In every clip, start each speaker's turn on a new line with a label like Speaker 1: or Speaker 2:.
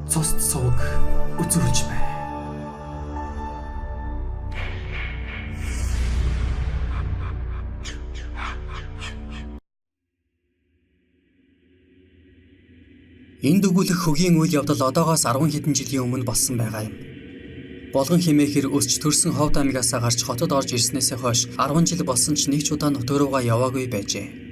Speaker 1: цусд сувг үзүүлж бай. Энд өгүүлэх хөгийн үйл явдал одоогоос 10 хэдэн жилийн өмнө болсон байгаа юм. Болгон хэмээхэр өсч төрсөн Ховд аймгаас гарч хотод орж ирснээсээ хойш 10 жил болсон ч нэг ч удаа нутаг руугаа яваагүй байжээ.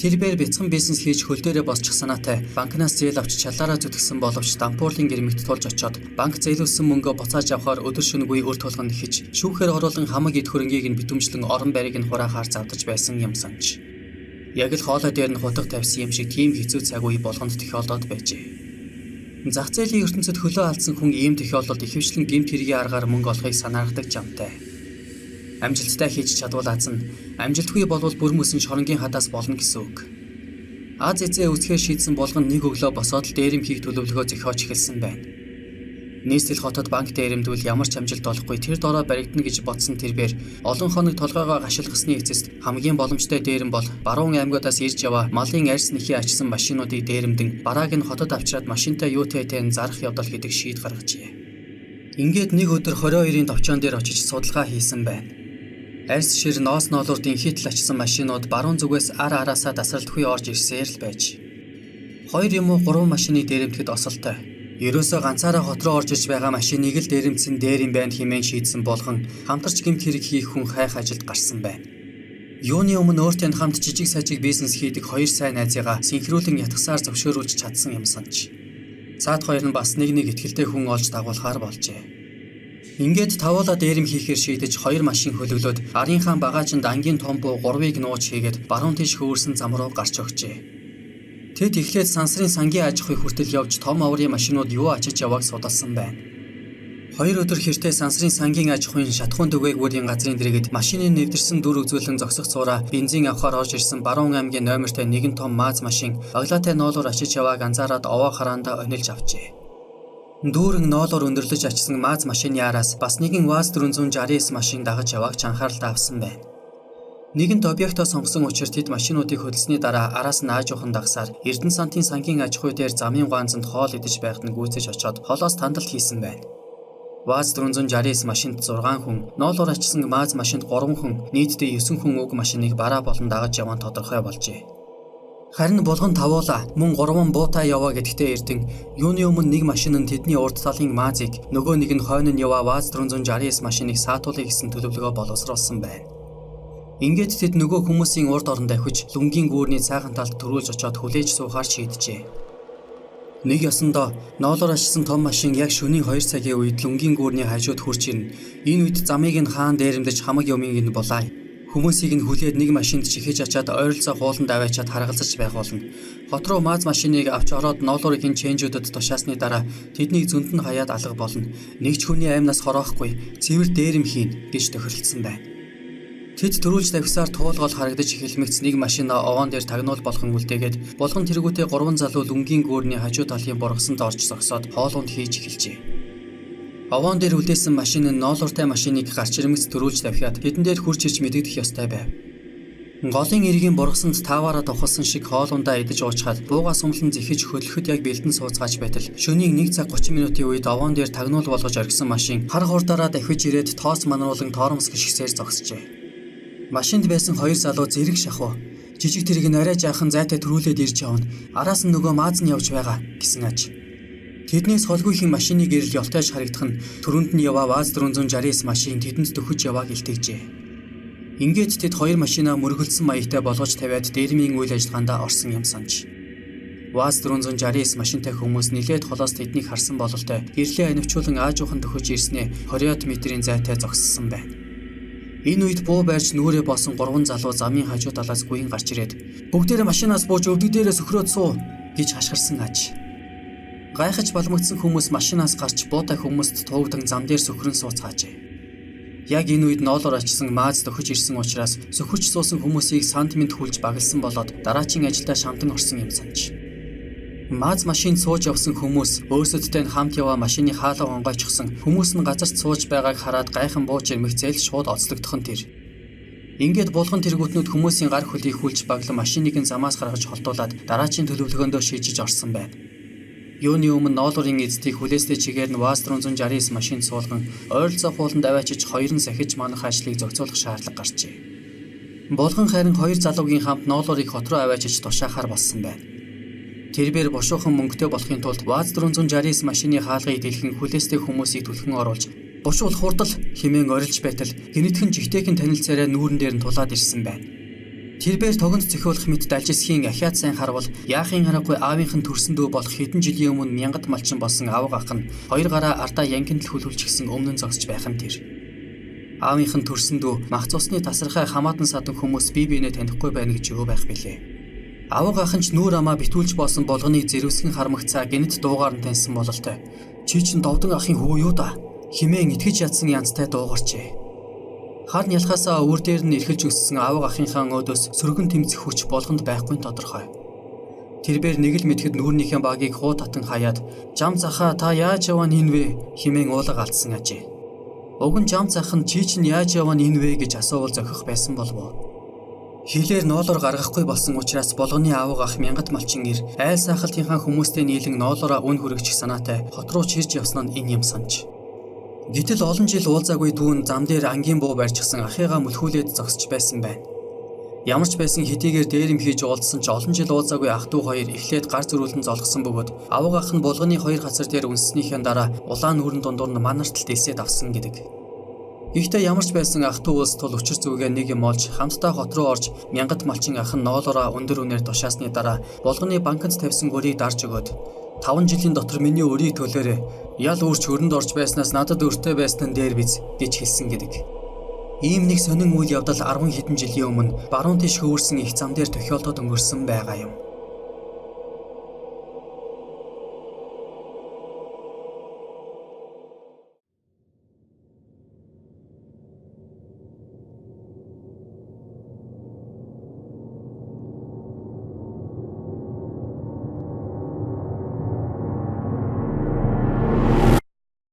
Speaker 1: Тэрээр бяцхан бизнес хийж хөл дээрээ босчих санаатай банкнаас зээл авч чалаараа зүтгэсэн боловч дампуурлын гэрмэгт тулж очоод банк зээлүүлсэн мөнгөө буцааж авахаар өдөр шөнөгүй өр тулганд ихэж шүүхээр оруулан хамаг эд хөрөнгийг нь битүүмжлэн орон байрыг нь хураахаар завдаж байсан юм санаж. Яг л хоолой дээр нь хутга тавьсан юм шиг тийм хэцүү цаг үе болгонд тохиолдоод байжээ. Зах зээлийн ертөнцид хөлөө алдсан хүн ийм тохиолдолд ихэвчлэн гэмт хэргийн аргаар мөнгө олохыг санаардаг жамтай. Амжилттай хийж чадвалааз нь амжилтгүй болвол бүр мөсөн шоронгийн хадаас болно гэсэн үг. Аз эзээ үсгээр шийдсэн болгон нэг өглөө босоод л дээрэмхийг төлөвлөгөө зохиож эхэлсэн байна. Нийслэл хотод банк дээрэмдвэл ямар ч амжилт олохгүй тэр дороо баригдана гэж бодсон тэрээр олон хоног толгойгоо гашилгасны эцэст хамгийн боломжтой дээрэм бол баруун аймагаас ирж яваа малын арьс нэхий ачсан машинуудыг дээрэмдэн барааг нь хотод авчираад машинтай юутай зарах явдал гэдэг шийд гаргажээ. Ингээд нэг өдөр 22-ын товчоон дээр очиж судалгаа хийсэн байна. Арьс шир ноос ноолурд инхитл ачсан машинууд баруун зүгээс ар араасаа тасралтгүй орж ирсээр л байж. 2 юм уу 3 машиныг дээрэмдэхэд осолтой. Ерөөсөө ганцаараа хот руу орж иж байгаа машиныг л дээрэмдсэн дээр юм байна хэмээн шийдсэн болгон хамтарч гэмт хэрэг хийх хүн хайх ажилд гарсан байна. Юуны өмнө өөртөө хамт жижиг сажиг бизнес хийдэг 2 сайн найзыгаа синхруулан ятгсаар зөвшөөрүүлж чадсан юм санаж. Цаад хоёр нь бас нэг ихтгэлтэй хүн олж дагуулахаар болжээ. Ингээд тавуулаа дээрэм хийхээр шийдэж 2 машин хөлөглөөд арийнхаа багаажинд ангийн том буу 3-ыг нууж хийгээд баруун тийш хөвөрсөн зам руу гарч өгчээ. Тэд эхлээд сансрын сангийн аж ахуй хүртэл явж том аврын машинууд юу ачиж явааг судалсан байна. 2 өдөр хэртээ сансрын сангийн аж ахуйн шатхуун түгээгүүрийн газрын дэргэд машины нэвдэрсэн дүр үзүүлэн зогсох цаараа бензин авахар орж ирсэн баруун аймгийн номертой нэгэн том МАЗ машин баглаатай ноолоор ачиж явааг анзаараад овоо хараандаа онилж авчээ. Дүүрэн ноолоор өндөрлөж ачсан МАЗ машины араас бас нэгэн ВАЗ 469 машин дагаж явааг ч анхааралтай авсан байна. Нэгэнт объектоо сонгосон учраас тэд машинуудыг хөдөлсөний дараа араас нь аажуухан дагсаар Эрдэнэ сантын сангийн аж ахуй дээр замын гаанзанд хоол идэж байхад нь гүйцэж очоод холоос тандалт хийсэн байна. ВАЗ 469 машинд 6 хүн, ноолоор ачсан МАЗ машинд 3 хүн, нийтдээ 9 хүн уг машиныг бараа болон дагаж яван тодорхой болжээ. Харин болгон тавуула мөн 3 буутай яваа гэдэгтээ Эрдэнэ юуны өмнө нэг машин нь тэдний урд талын МАЗыг, нөгөө нэг нь хойно нь яваа ВАЗ 469 машиныг саатуулъя гэсэн төлөвлөгөө боловсруулсан байна. Ингээд тэд нөгөө хүмүүсийн урд орон давхиж лүнгийн гүүрний цайхан талд төрүүлж очоод хүлээж суухаар шийджээ. Нэг ясандаа ноолоор ашигсан том машин яг шөнийн 2 цагийн үед лүнгийн гүүрний хажууд хурж ирнэ. Энэ үед замыг нь хаан дээрэмдэж хамаг юмыг нь булаа. Хүмүүсийг нь хүлээд нэг машинд чихэж ачаад ойролцоо хууланд аваачаад харгалзаж байх болно. Хот руу МАЗ машиныг авч ороод ноолуурын чэнжүүдэд тушаасны дараа тэднийг зөнд нь хаяад алга болно. Нэг ч хүний аймнаас хороохгүй цэвэр дээрэм хийн гэж тохиролцсон байна. Тэд төрүүлж давхисаар туулгол харагдаж эхэлмэгц нэг машинаа овоон дээр тагнуул болгон үлдээгээд болгон тэргүүтээ 3 залуу лүнгийн гүүрний хажуу талын бургасанд орж зогсоод хоолунд хийж эхэлжээ. Овоон дээр үлдээсэн машин нь ноолууртай машиныг гарч ирмэгц төрүүлж давхиад тэдэн дээр хурж ирж мэдэгдэх ёстой байв. Голын иргэний бургасанд тааваараа тухалсан шиг хоолундаа идэж уучгаад буугаас умлан зэхэж хөдлөхөд яг бэлдэн сууцгааж байтал шөнийн 1 цаг 30 минутын үед овоон дээр тагнуул болгож оргисон машин хар хурдаараа давхиж ирээд тоос манруулан тоормос гიშгсээр зогсжээ. Машинд байсан 2 залуу зэрэг шахуу жижиг тэрэг нь арай жаахан зайтай төрүүлээд ирж явна. Араас нь нөгөө МАЗ нь явж байгаа гэсэн аж. Тэднээс холгүй хин машины гэрэл ёлтойж харагдах нь түрүүнд нь яваа ВАЗ 469 машин тэдэнд төхөж явааг илтгэжээ. Ингээд тэд 2 машинаа мөргөлдсөн маягтай болгож тавиад дээрмийн үйл ажиллагаанд орсон юм санаж. ВАЗ 469 машинтай хүмүүс нилээд холоос тэднийг харсан бололтой гэрлээ анивчуулан аажуухан төхөж ирснээ 20 метрийн зайтай зогссон байна. Энэ үед буу байрч нүрээ боосон 3 залуу замын хажуу талаас гүйн гарч ирээд бүгдээрээ машинаас бууж өвдөг дээрээ сөхрөөд суу гэж хашгирсан аж. Гайхаж балмагдсан хүмүүс машинаас гарч буутай хүмүүст туугдан зам дээр сөхрөн сууцгаажээ. Яг энэ үед ноолоор ачсан МАЗ төхөж ирсэн учраас сөхөж суусан хүмүүсийг сантимент хүлж багалсан болоод дараачийн ажилдаа шамдан орсон юм санаж. МАЗ машинд сууж явсан хүмүүс өөсөдтэй хамт яваа машины хаалга онгойчсон хүмүүс нь газарт сууж байгааг хараад гайхан бууж ирмэх зээл шууд оцлогдох нь тэр. Ингээд булган тэргүүтнүүд хүмүүсийн гар хөлийг хүлж баглан машиныг нь замаас гаргаж холдуулаад дараачийн төлөвлөгөөндөө шийдэж орсон байна. Юуны өмнө ноолуурын эзэдийг хүлээстэй чигээр нь ВАЗ 469 машинд суулган ойролцоо хууланд аваачиж хоёрын сахиж манах ажлыг зохицуулах шаардлага гарчээ. Булган харин хоёр залуугийн хамт ноолуурыг хот руу аваачиж тушаахаар болсон байна. Тэрбээр бушуухан мөнгөтэй болохын тулд ВАЗ 469 машины хаалгыг дэлхэн хүлээстэй хүмүүсийг түлхэн оруулж бушуул хурдал хэмээн орилж байтал гинэтхэн жигтэйхэн танилцаараа нүүрэн дээр нь тулаад ирсэн байна. Тэрбээр тогонд цохиулах мэт далжисхийн ахиад сайн харвал яахын аргагүй аавынх нь төрсөн дүү болох хэдэн жилийн өмнө мянгат малчин болсон аав ах нь хоёр гараа ардаа янгинд л хүлүүлж гисэн өмнө нь зогсож байх нь тэр. Аавынх нь төрсөн дүү мах цусны тасархай хамаатан садан хүмүүс бие биенээ танихгүй байна гэж юу байх билээ. Аав ах нь ч нүүр амаа битүүлж боосон болгоны зэрвсгэн хармагцаа гинэт дуугаар нь таньсан бололтой. Чи чин довдон ахын хүү юу да? Химэн итгэж ядсан янзтай дуугарчээ. Хар нялхаасаа өөр дээр нь эрхэлж өссөн аав ахынхаа өөдөөс сөргөн тэмцэх хүч болгонд байхгүй нь тодорхой. Тэрбээр нэг л мэдэхэд нүүрнийхээ багийг хуу татан хаяад "Жам захаа та яаж яваа энэ вэ?" хэмээн уулга алдсан ажээ. Уг нь жам зах нь "Чи чинь яаж яваа энэ вэ?" гэж асуувал зохих байсан болов уу? Хилээр ноолоор гаргахгүй болсон учраас болгоны аав ах мянгат малчин ир айл сайхалтынхаа хүмүүстэй нийлэн ноолоороо үн хүрэгчих санаатай хот руу чирж явсан нь энэ юм санаж. Гэтэл олон жил уулзаагүй дүүн зам дээр ангийн буу барьчихсан ахыгаа мөлхүүлээд зогсож байсан байна. Ямар ч байсан хэдийгээр дээрэм хийж уулзсан ч олон жил уулзаагүй ах дүү хоёр эхлээд гар зөрүүлэн золгосон бөгөөд аваг ах нь булганы хоёр газар дээр үнснийхээ дараа улаан нүрэн дундуур нь манарталт элсээд авсан гэдэг. Гэхдээ ямар ч байсан ах дүү улс тул учир зүгээ нэг юм олж хамтдаа хот руу орж мянгат малчин ах нь ноолоороо өндөр үнээр тушаасны дараа булганы банкнд тавьсан гурийг дарж өгөөд 5 жилийн дотор миний өрийг төлөөрэй. Ял үрч хөрөнд орж байснаас надад өртөө байсан дээр биз гэж хэлсэн гэдэг. Ийм нэг сонин үйл явдал 10 хэдэн жилийн өмнө баруун тийш хөвөрсөн их зам дээр тохиолдоод өнгөрсөн байгаа юм.